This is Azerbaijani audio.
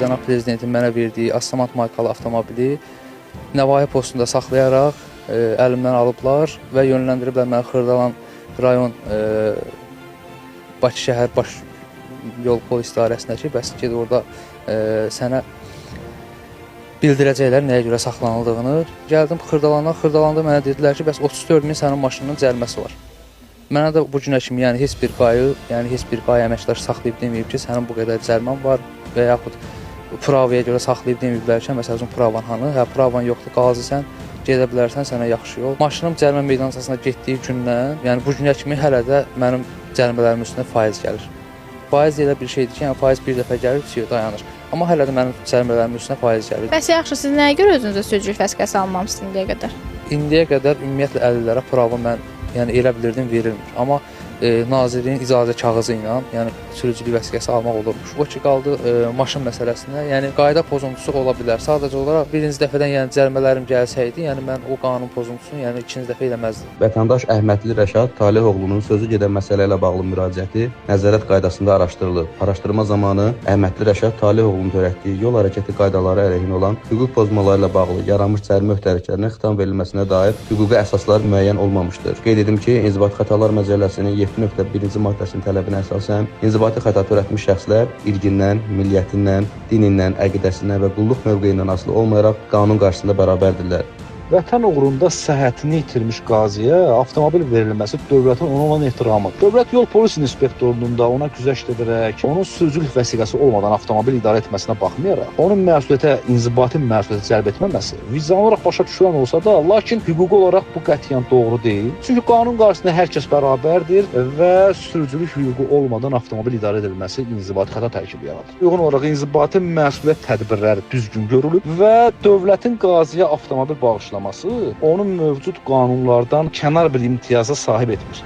cənab prezidentin mənə verdiyi Astamat markalı avtomobili Nəvahi postunda saxlayaraq əlimdən alıblar və yönləndiriblər məni Xırdalan rayon Bakı şəhər baş yol polis idarəsinə ki, bəs ki, orada sənə bildirəcəklər nəyə görə saxlanıldığını. Gəldim Xırdalanda mənə dedilər ki, bəs 34 min sənin maşının cəriməsi var. Mənə də bu günə kimi yəni heç bir qayə əməkdaşı saxlayıb deməyib ki, sənin bu qədər cərimən var və yaxud pravaya görə saxlayıb deməyiblər ki, məsəl üçün pravan hanı? Hə, pravan yoxdur, qazisən, gedə bilərsən, sənə yaxşı yol. Maşınım cərimə meydançasına getdiyi gündən, yəni bu günə kimi hələ də mənim cərimələrimin üstünə faiz gəlir. Faiz elə bir şeydir ki, yəni faiz bir dəfə gəlir, bitiyor, dayanır. Amma hələ də mənim cərimələrimin üstünə faiz gəlir. Bəs yaxşı, siz nəyə görə özünüzə sürücülük vəsiqəsi almamısınız indiyə qədər? İndiyə qədər ümumiyyətlə 50-lərə prava mən yəni elə bilirdim verilmir. Amma nazirliyin icazə kağızı ilə, yəni sürücülük vəsiqəsi almaq olurmuş. O ki qaldı maşın məsələsinə, yəni qayda pozuntusu ola bilər. Sadəcə olaraq birinci dəfədən yəni cərimələrim gəlsəydi, yəni mən o qanun pozuntusunu yəni ikinci dəfə eləməzdim. Vətəndaş Əhmədli Rəşad Talehoğlunun sözü gedən məsələ ilə bağlı müraciəti nəzarət qaydasında araşdırılıb. Araşdırma zamanı Əhmədli Rəşad Talehoğlunun törətdiyi yol hərəkəti qaydaları əleyhinə olan hüquq pozmaları ilə bağlı yaranmış cərimə öhdəliklərinə xitam verilməsinə dair hüquqi əsaslar müəyyən olmamışdır. Qeyd edim ki, İnzibati Xətalar Məcəlləsinin 7.1-ci maddəsinin tələbinə əsasən inzibati xəta törətmiş şəxslər irqindən, milliyyətindən, dinindən, əqidəsindən və qulluq mövqeyindən asılı olmayaraq qanun qarşısında bərabərdirlər. Vətən uğrunda səhhətini itirmiş qaziyə avtomobil verilməsi dövlətin ona olan ehtiramıdır. Dövlət yol polis inspektorluğunun da ona güzəşt edərək, onun sürücülük vəsiqəsi olmadan avtomobil idarə etməsinə baxmayaraq, onun məsuliyyətə, inzibati məsuliyyətə cəlb etməməsi vicdan olaraq başa düşülən olsa da, lakin hüquqi olaraq bu qətiyyən doğru deyil. Çünki qanun qarşısında hər kəs bərabərdir və sürücülük hüququ olmadan avtomobil idarə edilməsi inzibati xəta tərkibi yaradır. Uyğun olaraq inzibati məsuliyyət tədbirləri düzgün görülüb və dövlətin qaziyə avtomobil bağışlaması onun mövcud qanunlardan kənar bir imtiyaza sahib etmir.